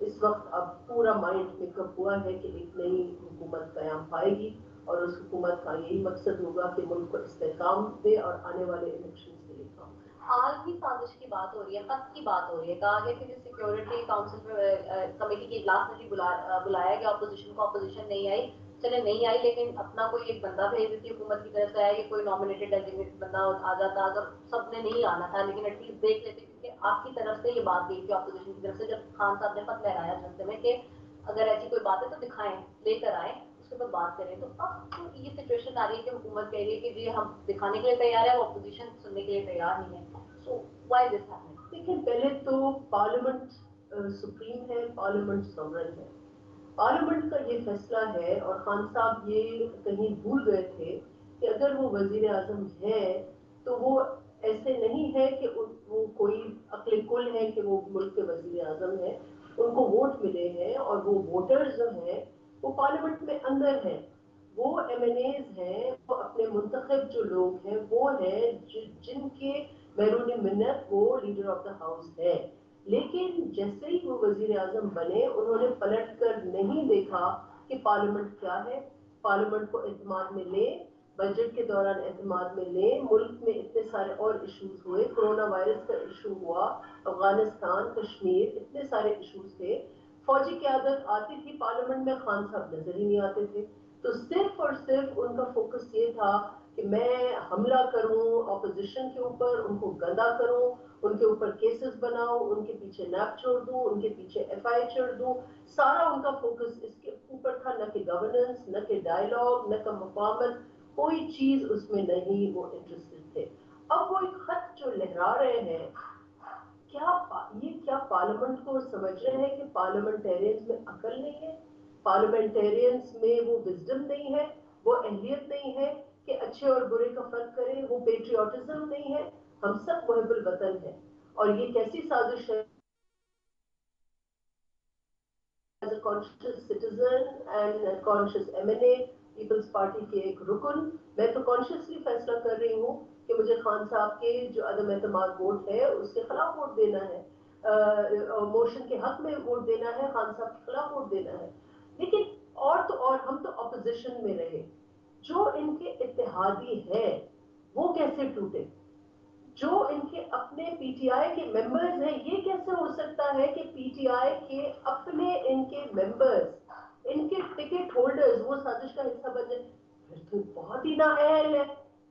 اس وقت اب پورا مائنڈ میک اپ ہوا ہے کہ ایک نئی حکومت قیام پائے گی اور اس حکومت کا یہی مقصد ہوگا کہ ملک کو استحکام دے اور آنے والے الیکشن کے لیے کام کرے۔ عالمی سازش کی بات ہو رہی ہے، خط کی بات ہو رہی ہے، کہا گیا کہ سیکیورٹی کاؤنسل کمیٹی کے اجلاس میں بھی بلایا گیا اپوزیشن کو، اپوزیشن نہیں آئی، چلے نہیں آئی لیکن اپنا کوئی ایک بندہ بھیج دیتی حکومت کی طرف سے آیا کہ کوئی نامینیٹڈ ڈیزگنیٹڈ بندہ آ جاتا، اگر سب نے نہیں آنا تھا لیکن ایٹ لیسٹ دیکھ لیتے، کیونکہ آپ کی طرف سے یہ بات گئی تھی اپوزیشن کی طرف سے جب خان صاحب نے خط لہرایا جلسے میں کہ اگر ایسی کوئی بات ہے تو دکھائیں، لے کر آئیں، اس کے بعد بات کریں۔ تو اب تو یہ سچویشن آ رہی ہے کہ حکومت کہہ رہی ہے کہ جی ہم دکھانے کے لیے تیار ہے، وہ اپوزیشن سننے کے لیے تیار نہیں ہے۔ So why this happening? دیکھیں، پہلے تو پارلیمنٹ سپریم ہے، پارلیمنٹ سورن ہے۔ پارلیمنٹ کا یہ فیصلہ ہے، اور خان صاحب یہ کہیں بھول گئے تھے کہ اگر وہ وزیر اعظم ہے تو وہ ایسے نہیں ہے کہ وہ کوئی عقل کل ہے کہ وہ ملک کے وزیر اعظم ہیں، ان کو ووٹ ملے ہیں اور وہ ووٹرز جو ہیں وہ پارلیمنٹ میں اندر ہیں، وہ ایم این ایز ہیں، وہ اپنے منتخب جو لوگ ہیں وہ ہیں جن کے بیرون منت وہ لیڈر آف دا ہاؤس ہے۔ لیکن جیسے ہی وہ وزیر اعظم بنے انہوں نے پلٹ کر نہیں دیکھا کہ پارلیمنٹ کیا ہے، پارلیمنٹ کو اعتماد میں لیں، بجٹ کے دوران اعتماد میں لیں، ملک میں اتنے سارے اور ایشوز ہوئے، کورونا وائرس کا ایشو ہوا، افغانستان، کشمیر، اتنے سارے ایشوز تھے، فوجی قیادت آتی تھی پارلیمنٹ میں، خان صاحب نظر ہی نہیں آتے تھے، تو صرف اور صرف ان کا فوکس یہ تھا کہ میں حملہ کروں اپوزیشن کے اوپر، ان کو گندا کروں، ان کے اوپر کیسز بناؤں، ان کے پیچھے نیپ چھوڑ دوں، ان کے پیچھے ایف آئی چھوڑ دوں، سارا ان کا فوکس اس کے اوپر تھا، نہ کہ گورننس، نہ کہ ڈائیلاگ، نہ کہ مفاہمت، کوئی چیز اس میں نہیں وہ انٹرسٹڈ تھے۔ اب وہ ایک خط جو لہرا رہے ہیں، کیا پارلیمنٹ کو سمجھ رہے ہیں کہ پارلیمنٹیرینز میں عقل نہیں ہے، پارلیمنٹیرینز میں وہ وزڈم نہیں ہے، وہ اہلیت نہیں ہے کہ اچھے اور برے کا فرق کریں، وہ پیٹریوٹزم نہیں ہے؟ ہم سب محب الوطن ہیں، اور یہ کیسی سازش ہے؟ As a conscious citizen and conscious M N A, Peoples Party کے ایک رکن، میں تو کانشیسلی فیصلہ کر رہی ہوں کہ مجھے خان صاحب کے جو عدم اعتماد ووٹ ہے اس کے خلاف ووٹ دینا ہے، موشن کے حق میں ووٹ دینا ہے، خان صاحب کے خلاف ووٹ دینا ہے۔ لیکن اور تو اور ہم تو اپوزیشن میں رہے، جو ان کے اتحادی ہے وہ کیسے ٹوٹے؟ جو ان کے اپنے پی ٹی آئی کے ممبرز ہیں، یہ کیسے ہو سکتا ہے کہ پی ٹی آئی کے اپنے ان کے ممبرز، ان کے ٹکٹ ہولڈرز وہ سازش کا حصہ بن جائے؟ پھر تو بہت ہی نااہل ہے۔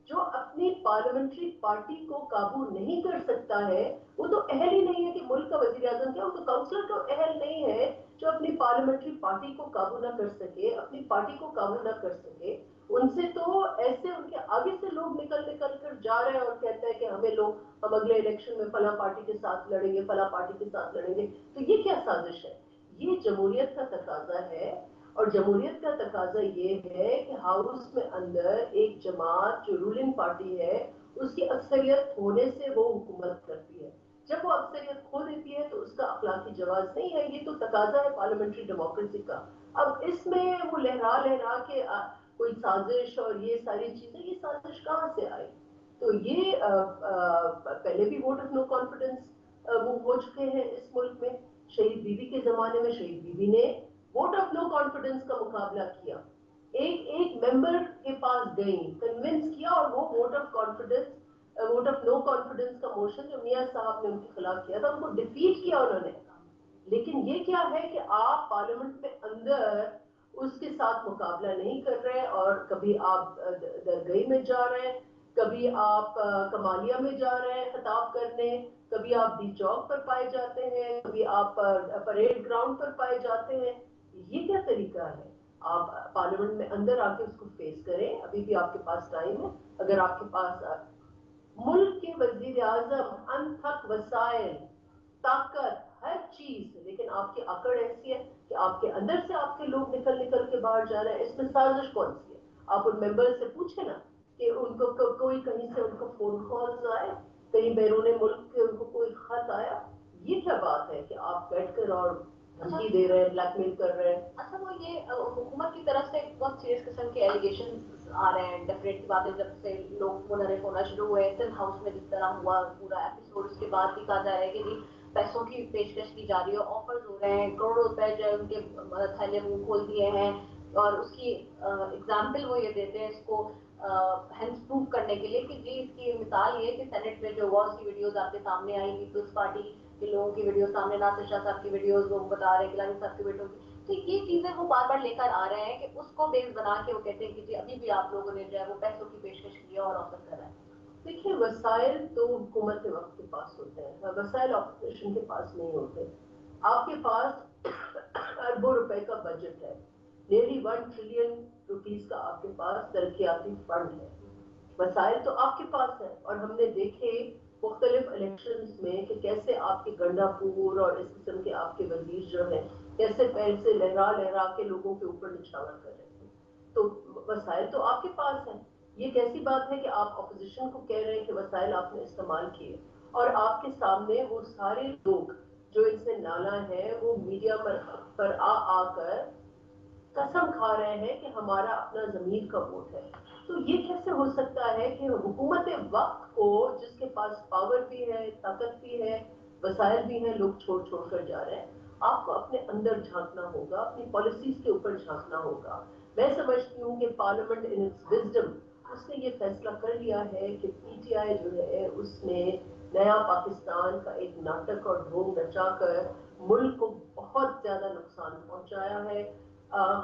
جو اپنی پارلیمنٹری پارٹی کو قابو نہیں کر سکتا ہے وہ تو اہل ہی نہیں ہے کہ ملک کا وزیر اعظم کیا، وہ تو کاؤنسلر تو اہل نہیں ہے جو اپنی پارلیمنٹری پارٹی کو قابو نہ کر سکے، اپنی پارٹی کو قابو نہ کر سکے۔ ان سے تو ایسے ان کے آگے سے لوگ نکل کر جا رہے ہیں اور کہتے ہیں کہ ہم اگلے الیکشن میں فلاں پارٹی کے ساتھ لڑیں گے، فلاں پارٹی کے ساتھ لڑیں گے۔ تو یہ کیا سازش ہے؟ یہ جمہوریت کا تقاضا ہے، اور جمہوریت کا تقاضا یہ ہے کہ ہاؤس میں اندر ایک جماعت جو رولنگ پارٹی ہے اس کی اکثریت ہونے سے وہ حکومت کرتی ہے، جب وہ اکثریت کھو دیتی ہے تو اس کا اخلاقی جواز نہیں ہے، یہ تو تقاضا ہے پارلیمنٹری ڈیموکریسی کا۔ اب اس میں وہ لہرا کے کوئی سازش اور یہ ساری چیزیں، یہ سازش کہاں سے آئی؟ تو یہ پہلے بھی ووٹ آف نو کانفیڈنس وہ ہو چکے ہیں اس ملک میں، شہید بیوی کے زمانے میں شہید بیوی نے ووٹ آف نو کانفیڈنس کا مقابلہ کیا، ایک ممبر کے پاس گئیں، کنونس کیا، اور وہ ووٹ آف نو کانفیڈنس کا موشن جو میاں صاحب نے ان کے خلاف کیا تھا ان کو ڈیفیٹ کیا انہوں نے۔ لیکن یہ کیا ہے کہ آپ پارلیمنٹ میں اندر اس کے ساتھ مقابلہ نہیں کر رہے، اور کبھی آپ درگاہ میں جا رہے ہیں، کبھی آپ کمالیہ میں جا رہے ہیں خطاب کرنے، کبھی آپ ڈی چوک پر پائے جاتے ہیں، کبھی آپ پریڈ گراؤنڈ پر پائے جاتے ہیں۔ یہ کیا طریقہ ہے؟ آپ پارلیمنٹ میں اندر آ کے اس کو فیس کریں، ابھی بھی آپ کے پاس ٹائم ہے۔ اگر آپ کے پاس ملک کے وزیر اعظم، انتھک وسائل، طاقت، ہر چیز، لیکن آپ کی اکڑ ایسی ہے کہ آپ کے اندر سے آپ کے لوگ نکل کے باہر جا رہے ہیں۔ اس میں سازش کون سی ہے؟ آپ ان ممبر سے پوچھیں نا کہ ان کو کوئی کہیں سے ان کو فون کالز آئے، کہیں بیرون ملک کے ان کو کوئی خط آیا؟ یہ کیا بات ہے کہ آپ بیٹھ کر اور دھمکی دے رہے ہیں، بلیک میل کر رہے ہیں؟ اچھا، وہ یہ حکومت کی طرف سے بہت سیریس قسم کے ایلیگیشن آ رہے ہیں، ڈیفینیٹ کی باتیں جب سے لوگ منحرف ہونا شروع ہوئے، سندھ ہاؤس میں جس طرح ہوا پورا ایپیسوڈ، اس کے بعد بھی کہا جا رہا ہے کہ جی پیسوں کی پیشکش کی جا رہی ہے, آفرز ہو رہے ہیں, کروڑوں روپے جو ہے ان کے تھیلے منہ کھول دیے ہیں, اور اس کی اگزامپل وہ یہ دیتے ہیں اس کو ہینڈ پروف کرنے کے لیے کہ جی اس کی مثال یہ کہ سینٹ میں جو واز کی ویڈیوز آپ کے سامنے آئی, پیپلز پارٹی کے لوگوں کی ویڈیوز سامنے, ناصر شاہ صاحب کی ویڈیوز وہ بتا رہے ہیں, گیلانی صاحب کی بیٹوں کی, تو یہ چیزیں وہ بار بار لے کر آ رہے ہیں کہ اس کو بیس بنا کے وہ کہتے ہیں کہ جی ابھی بھی آپ لوگوں نے جو ہے وہ پیسوں کی پیشکش کی اور آفر کر رہا ہے. دیکھیے وسائل تو حکومت کے وقت کے پاس ہوتے ہیں, وسائل اپوزیشن کے پاس نہیں ہوتے. آپ کے پاس اربوں روپے کا بجٹ ہے, نیرلی 1 ٹریلین روپیز کا آپ کے پاس ترقیاتی فنڈ ہے, وسائل تو آپ کے پاس ہے. اور ہم نے دیکھے مختلف الیکشنز میں کہ کیسے آپ کے گنڈا پور اور اس قسم کے آپ کے وزیر جو ہیں کیسے پیسے لہرا لہرا کے لوگوں کے اوپر نچھاور کر رہے تھے. تو وسائل تو آپ کے پاس ہیں. یہ کیسی بات ہے کہ آپ اپوزیشن کو کہہ رہے ہیں کہ وسائل آپ نے استعمال کیے, اور آپ کے سامنے وہ سارے لوگ جو ان سے نالا ہے وہ میڈیا پر آ کر قسم کھا رہے ہیں کہ ہمارا اپنا ضمیر کا ووٹ ہے. تو یہ کیسے ہو سکتا ہے کہ حکومت وقت کو جس کے پاس پاور بھی ہے, طاقت بھی ہے, وسائل بھی ہیں, لوگ چھوڑ چھوڑ کر جا رہے ہیں. آپ کو اپنے اندر جھانکنا ہوگا, اپنی پالیسیز کے اوپر جھانکنا ہوگا. میں سمجھتی ہوں کہ پارلیمنٹ ان اٹس وزڈم اس نے یہ فیصلہ کر لیا ہے کہ پی ٹی آئی جو ہے اس نے نیا پاکستان کا ایک ناٹک اور ڈھونگ رچا کر ملک کو بہت زیادہ نقصان پہنچایا ہے.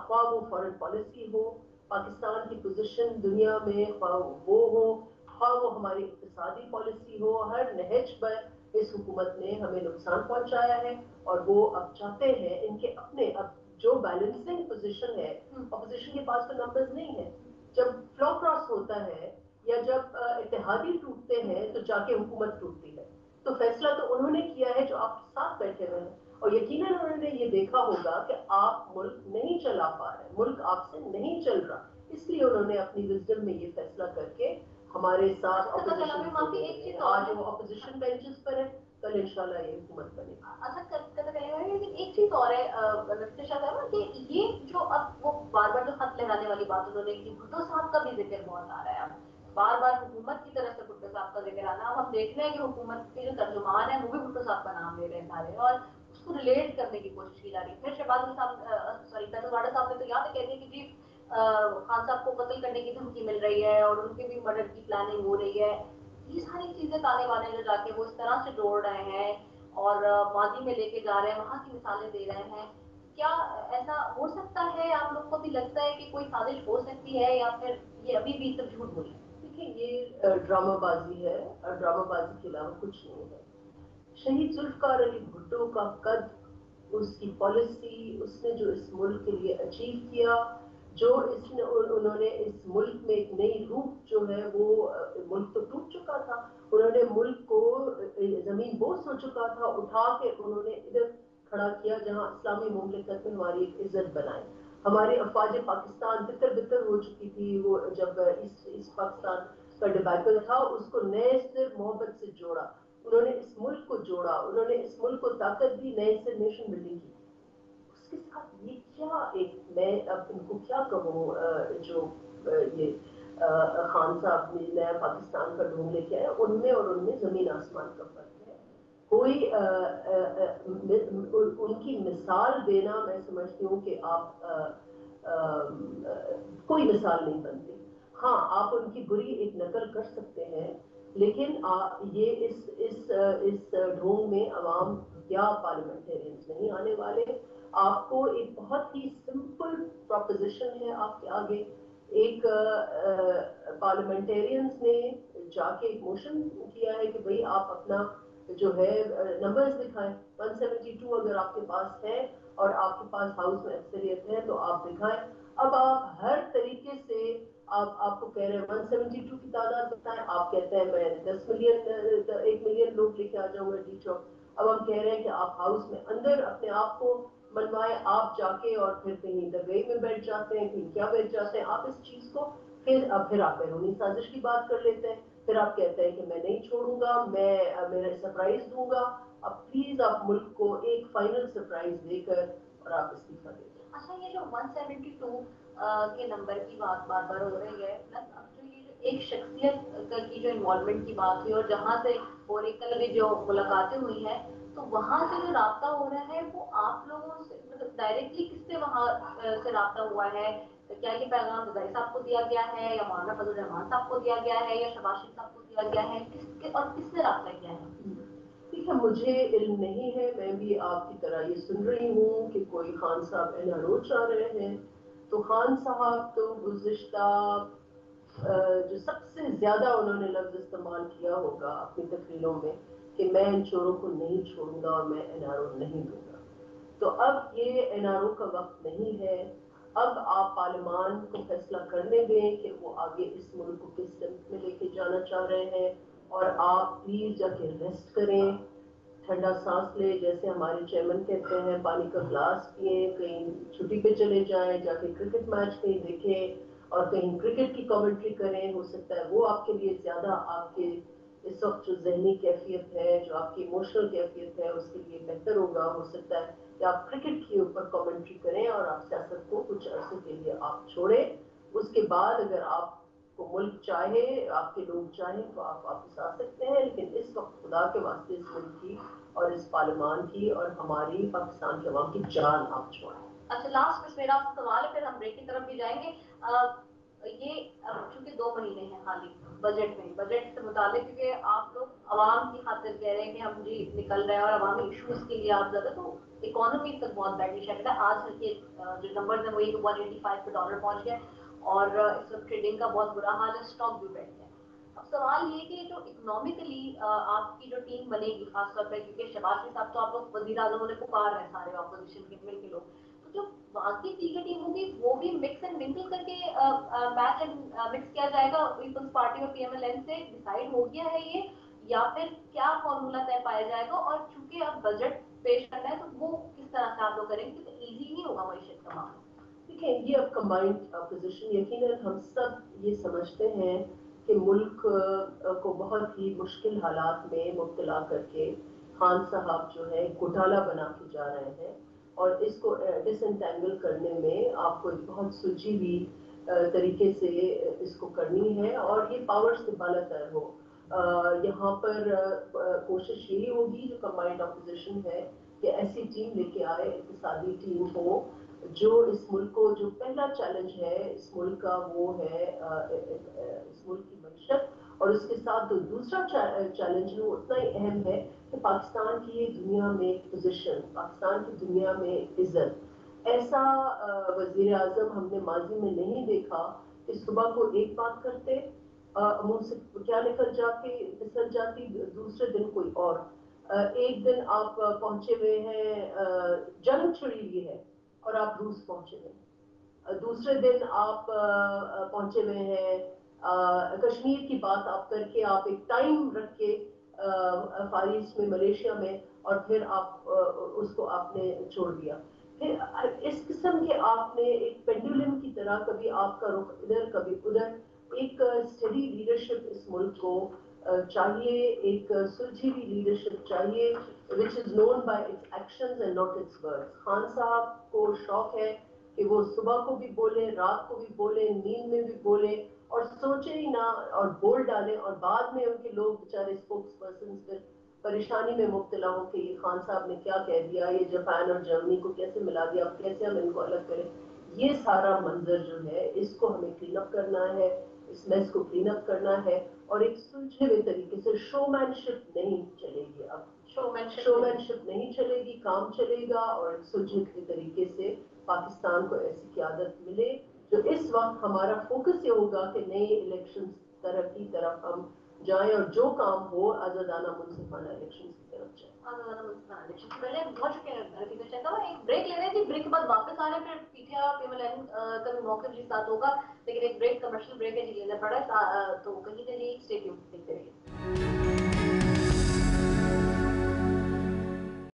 خواہ وہ فارن پالیسی ہو, پاکستان کی پوزیشن دنیا میں خواہ وہ ہو, خواہ وہ ہماری اقتصادی پالیسی ہو, ہر نہج پر اس حکومت نے ہمیں نقصان پہنچایا ہے. اور وہ اب چاہتے ہیں ان کے اپنے اب جو بیلنسنگ پوزیشن ہے, اپوزیشن کے پاس تو نمبرز نہیں ہے. جب فلو کراس ہوتا ہے یا جب اتحادی ٹوٹتے ہیں تو جا کے حکومت ٹوٹتی ہے. تو فیصلہ تو انہوں نے کیا ہے جو آپ کے ساتھ بیٹھے ہوئے ہیں, اور یقیناً انہوں نے یہ دیکھا ہوگا کہ آپ ملک نہیں چلا پا رہے, ملک آپ سے نہیں چل رہا, اس لیے انہوں نے اپنی وزڈم میں یہ فیصلہ کر کے ہمارے ساتھ اپوزیشن, آج وہ اپوزیشن بینچز پر ہے, کل انشاءاللہ یہ حکومت بنے گی. اچھا ایک چیز اور ہے کہ یہ جو اب وہ بار بار جو خط لگانے والی بات انہوں نے کی, بھٹو صاحب کا بھی ذکر بہت آ رہا ہے. اب بار بار حکومت کی طرف سے بھٹو صاحب کا ذکر آنا, اب ہم دیکھ رہے ہیں کہ حکومت کے جو ترجمان ہیں وہ بھی بھٹو صاحب کا نام لے رہے ہیں سارے, اور اس کو ریلیٹ کرنے کی کوشش کی جا رہی ہے. پھر شہباز صاحب سوری فیصل واڈا صاحب نے تو یہاں سے کہہ دیا کہ جی خان صاحب کو قتل کرنے کی دھمکی مل رہی ہے اور ان کے بھی مرڈر کی پلاننگ ہو رہی ہے. یہ ساری چیزیں تانے بانے جو جا کے وہ اس طرح سے جوڑ رہے ہیں اور ماضی میں لے کے جا رہے ہیں, وہاں کی مثالیں دے رہے ہیں. کیا ایسا ہو سکتا ہے, آپ لوگ کو بھی لگتا ہے کہ کوئی سازش ہو سکتی ہے, یا پھر یہ ابھی بھی سب جھوٹ بولی ہے؟ دیکھیں یہ ڈرامہ بازی ہے, اور ڈرامہ بازی کے علاوہ کچھ نہیں ہے. شہید ذوالفقار علی بھٹو کا قد, اس کی پالیسی, اس نے جو اس ملک کے لیے اچیو کیا, جو انہوں نے اس ملک میں ایک نئی روح جو ہے, وہ ملک تو ٹوٹ چکا تھا, انہوں نے ملک کو زمین بوس ہو چکا تھا, اٹھا کے انہوں نے ادھر کھڑا کیا جہاں اسلامی مملکت میں ہماری ایک عزت بنائی. ہماری افواج پاکستان بتر بتر ہو چکی تھی, وہ جب ایسٹ پاکستان کا ڈبیکل تھا, اس کو نئے سے محبت سے جوڑا, انہوں نے اس ملک کو جوڑا, انہوں نے اس ملک کو طاقت دی, نئے سے نیشن بلڈنگ کی. اس کے ساتھ یہ کیا ایک, میں اب ان کو کیا کہوں, جو یہ خان صاحب نے نیا پاکستان کا ڈھونگ لے کے آئے, ان میں اور ان میں زمین آسمان کا فرق ہے. کوئی ان کی مثال دینا, میں سمجھتی ہوں کہ آپ کوئی مثال نہیں بنتی. ہاں آپ ان کی بری ایک نقل کر سکتے ہیں, لیکن یہ اس ڈھونگ میں عوام یا پارلیمنٹرینز نہیں آنے والے. آپ کو ایک بہت ہی سمپل پروپوزیشن ہے آپ کے آگے. ایک پارلیمنٹرینز نے جا کے ایک موشن کیا ہے کہ بھئی آپ اپنا جو ہے نمبرز دکھائیں. 172 اگر آپ کے پاس ہے اور آپ کے پاس ہاؤس میں اکثریت ہے تو آپ دکھائیں. اب آپ ہر طریقے سے آپ کو کہہ رہے ہیں 172 کی تعداد بتائیں, آپ کہتے ہیں میں 10 ملین 1 ملین لوگ لے کے آ جاؤں گا ڈی چوک. اب ہم کہہ رہے ہیں کہ آپ ہاؤس میں اندر اپنے آپ کو منوائیں, آپ جا کے اور پھر کہیں درگاہ میں بیٹھ جاتے ہیں, کہیں کیا بیٹھ جاتے ہیں. آپ اس چیز کو پھر آپ بیرونی سازش کی بات کر لیتے ہیں, پھر آپ کہتے ہیں کہ میں نہیں چھوڑوں گا, میں میرا سرپرائز دوں گا. اب پلیز آپ ملک کو ایک فائنل سرپرائز دے کر اور آپ استعفیٰ دے دیں. اچھا یہ جو 172 کے نمبر کی بات بار بار ہو رہی ہے, پلس اب جو یہ ایک شخصیت کی جو انوالومنٹ کی بات ہوئی اور جہاں سے اوریکل بھی جو ملاقاتیں ہوئی ہیں, تو وہاں سے جو رابطہ ہو رہا ہے وہ آپ لوگوں سے مطلب ڈائریکٹلی کس سے وہاں سے رابطہ ہوا ہے؟ کیا یہ پیغام رضائی صاحب کو دیا گیا ہے یا مولانا فضل الرحمان صاحب کو دیا گیا ہے یا شہباز شریف صاحب کو دیا گیا ہے، اور کس سے رابطہ کیا ہے؟ ٹھیک ہے، مجھے علم نہیں ہے، میں بھی آپ کی طرح یہ سن رہی ہوں کہ کوئی خان صاحب NRO چاہ رہے ہیں. تو خان صاحب تو گزشتہ جو سب سے زیادہ انہوں نے لفظ استعمال کیا ہوگا اپنی تقریروں میں کہ میں ان چوروں کو نہیں چھوڑوں گا اور میں NRO نہیں دوں گا. تو اب یہ NRO کا وقت نہیں ہے. اب آپ پارلیمان کو فیصلہ کرنے دیں کہ وہ آگے اس ملک کو کس سمت میں لے کے جانا چاہ رہے ہیں، اور آپ پلیز جا کے ریسٹ کریں، ٹھنڈا سانس لے، جیسے ہمارے چیئرمین کہتے ہیں پانی کا گلاس پیئیں، کہیں چھٹی پہ چلے جائیں، جا کے کرکٹ میچ کہیں دیکھیں اور کہیں کرکٹ کی کامنٹری کریں. ہو سکتا ہے وہ آپ کے لیے زیادہ آپ کے اس وقت جو ذہنی کیفیت ہے، جو آپ کی ایموشنل کیفیت ہے، اس کے لیے بہتر ہوگا. ہو سکتا ہے کہ آپ کرکٹ کے اوپر کامنٹری کریں اور آپ سیاست کو کچھ عرصے کے لیے آپ چھوڑیں. اس کے بعد اگر آپ کو ملک چاہے، آپ کے لوگ چاہیں تو آپ واپس آ سکتے ہیں، لیکن اس وقت خدا کے واسطے اس ملک کی اور اس پارلیمان کی اور ہماری پاکستان کے عوام کی جان آپ چھوڑیں. اچھا، لاسٹ میں میرا سوال ہے، پھر ہم بریک کی طرف بھی جائیں گے. یہ چونکہ 2 مہینے ہیں خالی بجٹ میں، بجٹ سے متعلق کیونکہ آپ لوگ عوام کی خاطر کہہ رہے ہیں کہ ہم جی نکل رہے ہیں اور عوامی ایشوز کے لیے آپ زیادہ، تو اکانومی تک بہت بیڈلی شیک ہے. آج کے جو نمبرز ہیں وہ $185 پہ پہنچ گئے اور اس وقت ٹریڈنگ کا بہت برا حال ہے، اسٹاک بھی بیٹھ گیا. اب سوال یہ کہ جو اکنامکلی آپ کی جو ٹیم بنے گی، خاص طور پہ کیونکہ شہباز شریف صاحب تو آپ لوگ وزیر اعظم نے پکار رہے ہیں سارے اپوزیشن کے مل کے لوگ، تو جو باقی دیگر ٹیم ہوگی وہ بھی مکس اینڈ منگل کر کے میچ اینڈ مکس کیا جائے گا پیپلز پارٹی اور PMLN سے ڈیسائیڈ ہو گیا ہے یہ، یا پھر کیا فارمولا طے پایا جائے گا؟ اور چونکہ اب بجٹ پیش کرنا ہے تو وہ کس طرح سے آپ لوگ کریں گے؟ کیونکہ ایزی نہیں ہوگا معیشت کا معاملہ. دیکھیں، یہ اب کمبائنڈ اپوزیشن، یقیناً ہم سب یہ سمجھتے ہیں کہ ملک کو بہت ہی مشکل حالات میں مبتلا کر کے خان صاحب جو ہے گھوٹالا بنا کے جا رہے ہیں، اور اس کو ڈس انٹینگل کرنے میں آپ کو ایک بہت سلجھی ہوئی طریقے سے اس کو کرنی ہے، اور یہ پاور سے بالاتر ہو. یہاں پر کوشش یہی ہوگی جو کمبائنڈ اپوزیشن ہے کہ ایسی ٹیم لے کے آئے، اقتصادی ٹیم ہو جو اس ملک کو، جو پہلا چیلنج ہے اس ملک کا وہ ہے اس ملک کی معیشت، اور اس کے ساتھ جو دوسرا چیلنج ہے وہ اتنا ہی اہم ہے کہ پاکستان کی دنیا میں پوزیشن، پاکستان کی دنیا میں عزت. ایسا وزیر اعظم ہم نے ماضی میں نہیں دیکھا کہ صبح کو ایک بات کرتے، منہ سے کیا نکل جاتی پھسل جاتی، دوسرے دن کوئی اور. ایک دن آپ پہنچے ہوئے ہیں جنگ چھڑی ہوئی ہے اور آپ روس پہنچے ہوئے، دوسرے دن آپ پہنچے ہوئے ہیں کشمیر کی بات آپ کر کے آپ ایک ٹائم رکھ کے فار ایسٹ میں ملیشیا میں، اور پھر آپ اس کو آپ نے چھوڑ دیا. پھر اس قسم کے آپ نے ایک پینڈولم کی طرح کبھی آپ کا رخ ادھر کبھی ادھر. ایک اسٹڈی لیڈرشپ اس ملک کو چاہیے، ایک سلجھی ہوئی لیڈرشپ چاہیے which is known by its actions and not its words. Khan صاحب کو شوق ہے کہ وہ صبح کو بھی بولیں، رات کو بھی بولیں، نیند میں بھی بولیں اور سوچیں ہی نہ اور بول ڈالیں، اور بعد میں ان کے لوگ بیچارے اسپوکس پرسنز پھر پریشانی میں مبتلا ہو کہ یہ خان صاحب نے کیا کہہ دیا، یہ جاپان اور جرمنی کو کیسے ملا دیا، اب کیسے ہم ان کو الگ کریں. یہ سارا منظر جو ہے اس کو ہمیں کلین اپ کرنا ہے، اس میس کو کلین اپ کرنا ہے، اور ایک سلجھے ہوئے طریقے سے شو مین شپ نہیں چلے گی. اب شو مین شپ نہیں چلے گی، کام چلے گا، اور ایک سلجھے ہوئے طریقے سے پاکستان کو ایسی قیادت ملے جو اس وقت ہمارا فوکس یہ ہوگا کہ نئے الیکشن طرف کی طرف ہم جائیں، اور جو کام ہو آزادانہ منصفانہ الیکشن کی طرف جائیں. آزادانہ منصفانہ الیکشن سے پہلے بہت شکریہ. ایک بریک لے رہے ہیں جی، بریک کے بعد واپس آ رہے ہیں، پھر PTR PMLN کا بھی موقف جی ساتھ ہوگا، لیکن ایک بریک کمرشل بریک ہے جی لینا پڑا ہے، تو کہیں نہ کہیں اسٹے ٹیون دیکھتے رہیے.